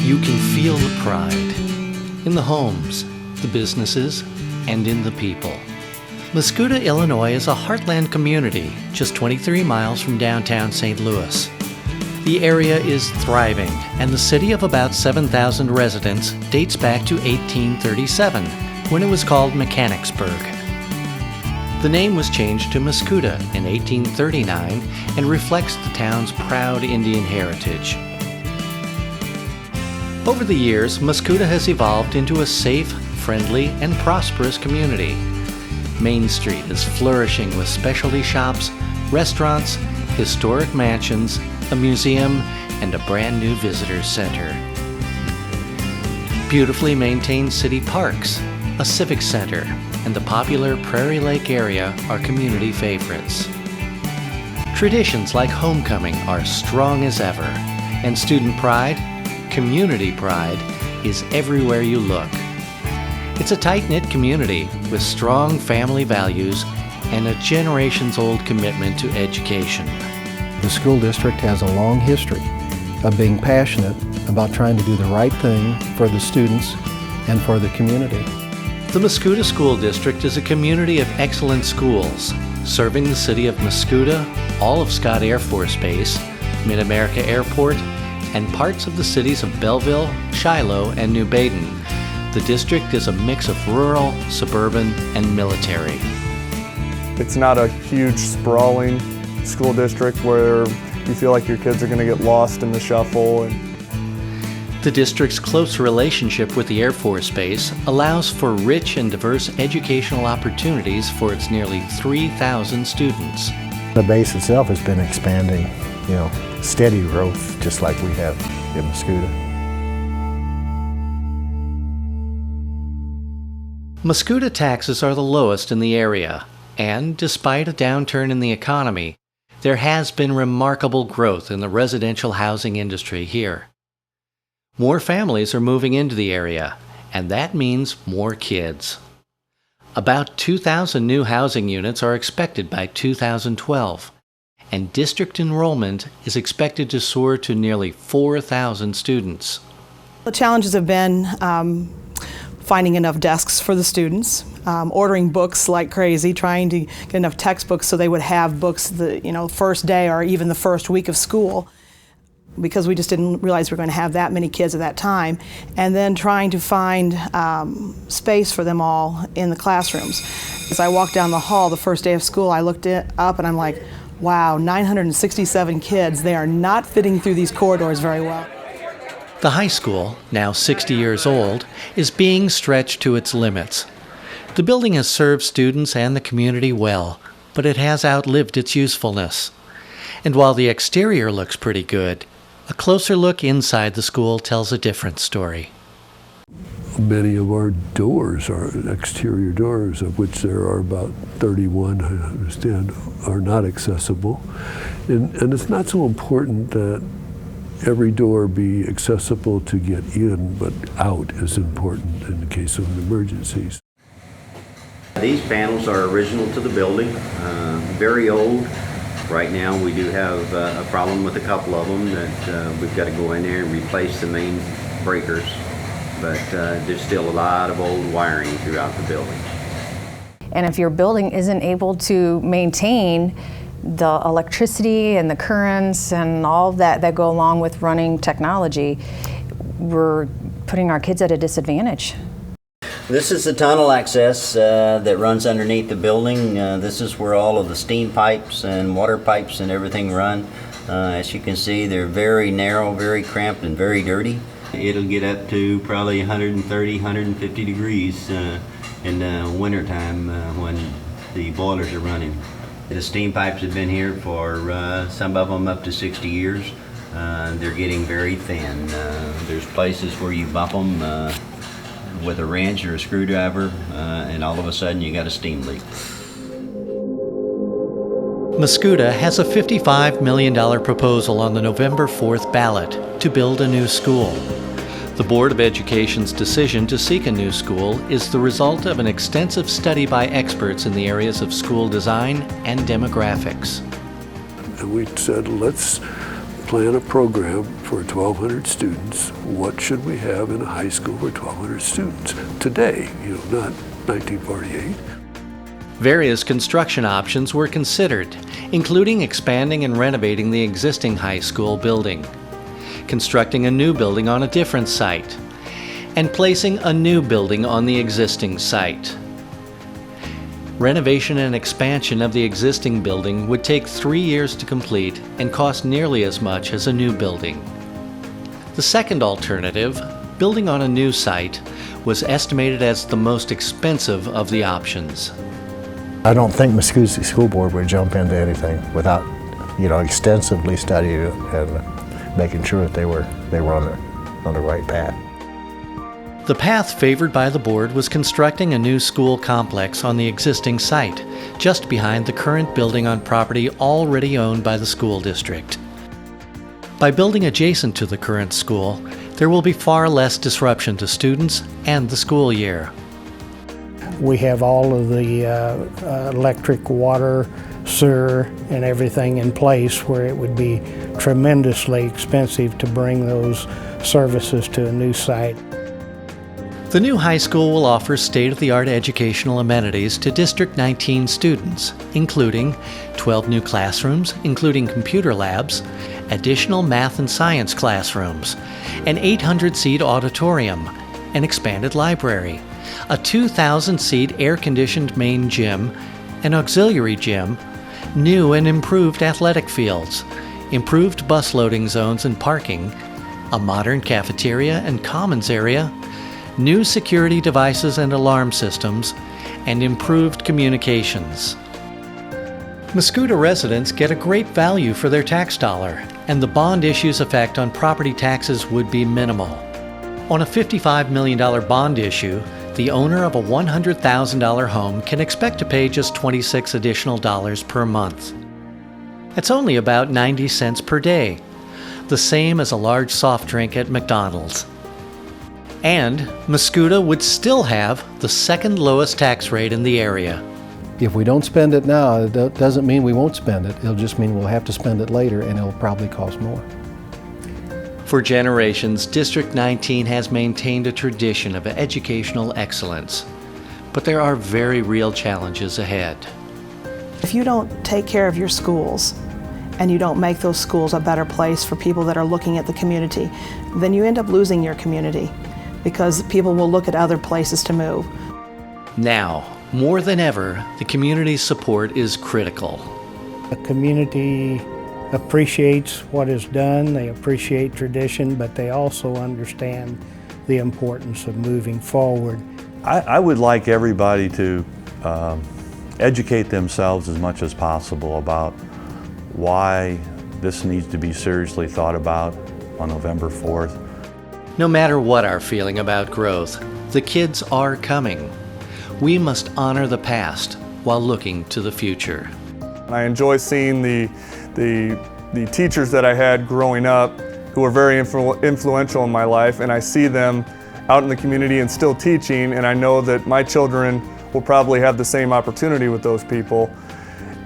You can feel the pride in the homes, the businesses, and in the people. Mascoutah, Illinois is a heartland community just 23 miles from downtown St. Louis. The area is thriving, and the city of about 7,000 residents dates back to 1837, when it was called Mechanicsburg. The name was changed to Mascoutah in 1839 and reflects the town's proud Indian heritage. Over the years, Mascoutah has evolved into a safe, friendly, and prosperous community. Main Street is flourishing with specialty shops, restaurants, historic mansions, a museum, and a brand new visitor center. Beautifully maintained city parks, a civic center, and the popular Prairie Lake area are community favorites. Traditions like homecoming are strong as ever, and student pride, community pride, is everywhere you look. It's a tight-knit community with strong family values and a generations-old commitment to education. The school district has a long history of being passionate about trying to do the right thing for the students and for the community. The Mascoutah School District is a community of excellent schools, serving the city of Mascoutah, all of Scott Air Force Base, Mid-America Airport, and parts of the cities of Belleville, Shiloh, and New Baden. The district is a mix of rural, suburban, and military. It's not a huge, sprawling school district where you feel like your kids are going to get lost in the shuffle. The district's close relationship with the Air Force Base allows for rich and diverse educational opportunities for its nearly 3,000 students. The base itself has been expanding, steady growth, just like we have in Mascoutah. Mascoutah taxes are the lowest in the area, and despite a downturn in the economy, there has been remarkable growth in the residential housing industry here. More families are moving into the area, and that means more kids. About 2,000 new housing units are expected by 2012, and district enrollment is expected to soar to nearly 4,000 students. The challenges have been finding enough desks for the students, ordering books like crazy, trying to get enough textbooks so they would have books the first day or even the first week of school, because we just didn't realize we were going to have that many kids at that time, and then trying to find space for them all in the classrooms. As I walked down the hall the first day of school, I looked up and I'm like, wow, 967 kids, they are not fitting through these corridors very well. The high school, now 60 years old, is being stretched to its limits. The building has served students and the community well, but it has outlived its usefulness. And while the exterior looks pretty good, a closer look inside the school tells a different story. Many of our doors, our exterior doors, of which there are about 31, I understand, are not accessible. And it's not so important that every door be accessible to get in, but out is important in the case of emergencies. These panels are original to the building, very old. Right now we do have a problem with a couple of them that we've got to go in there and replace the main breakers, but there's still a lot of old wiring throughout the building. And if your building isn't able to maintain the electricity and the currents and all that go along with running technology, we're putting our kids at a disadvantage. This is the tunnel access that runs underneath the building. This is where all of the steam pipes and water pipes and everything run. As you can see, they're very narrow, very cramped, and very dirty. It'll get up to probably 130, 150 degrees in the wintertime when the boilers are running. The steam pipes have been here for some of them up to 60 years. They're getting very thin. There's places where you bump them with a wrench or a screwdriver, and all of a sudden you got a steam leak. Mascoutah has a $55 million proposal on the November 4th ballot to build a new school. The Board of Education's decision to seek a new school is the result of an extensive study by experts in the areas of school design and demographics. And we said, let's plan a program for 1,200 students. What should we have in a high school for 1,200 students today, not 1948. Various construction options were considered, including expanding and renovating the existing high school building, constructing a new building on a different site, and placing a new building on the existing site. Renovation and expansion of the existing building would take 3 years to complete and cost nearly as much as a new building. The second alternative, building on a new site, was estimated as the most expensive of the options. I don't think Mascoutah School Board would jump into anything without, extensively studying it and making sure that they were on the right path. The path favored by the board was constructing a new school complex on the existing site, just behind the current building on property already owned by the school district. By building adjacent to the current school, there will be far less disruption to students and the school year. We have all of the electric, water, sewer, and everything in place where it would be tremendously expensive to bring those services to a new site. The new high school will offer state-of-the-art educational amenities to District 19 students, including 12 new classrooms, including computer labs, additional math and science classrooms, an 800-seat auditorium, an expanded library, a 2,000-seat air-conditioned main gym, an auxiliary gym, new and improved athletic fields, improved bus loading zones and parking, a modern cafeteria and commons area, new security devices and alarm systems, and improved communications. Mascoutah residents get a great value for their tax dollar, and the bond issue's effect on property taxes would be minimal. On a $55 million bond issue, the owner of a $100,000 home can expect to pay just $26 additional per month. That's only about 90 cents per day, the same as a large soft drink at McDonald's. And Mascoutah would still have the second lowest tax rate in the area. If we don't spend it now, it doesn't mean we won't spend it. It'll just mean we'll have to spend it later, and it'll probably cost more. For generations, District 19 has maintained a tradition of educational excellence. But there are very real challenges ahead. If you don't take care of your schools and you don't make those schools a better place for people that are looking at the community, then you end up losing your community because people will look at other places to move. Now, more than ever, the community's support is critical. The community appreciates what is done, they appreciate tradition, but they also understand the importance of moving forward. I would like everybody to educate themselves as much as possible about why this needs to be seriously thought about on November 4th. No matter what our feeling about growth, the kids are coming. We must honor the past while looking to the future. I enjoy seeing the teachers that I had growing up who were very influential in my life, and I see them out in the community and still teaching, and I know that my children will probably have the same opportunity with those people.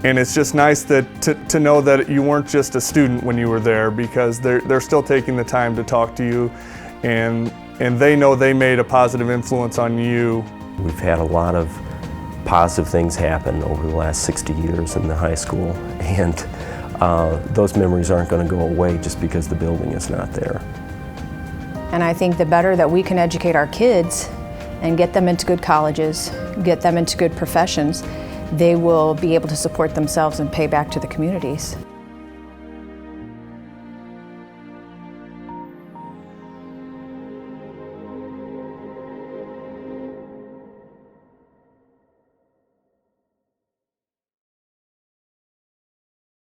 And it's just nice to know that you weren't just a student when you were there, because they're still taking the time to talk to you, and they know they made a positive influence on you. We've had a lot of positive things happen over the last 60 years in the high school, and those memories aren't going to go away just because the building is not there. And I think the better that we can educate our kids and get them into good colleges, get them into good professions, they will be able to support themselves and pay back to the communities.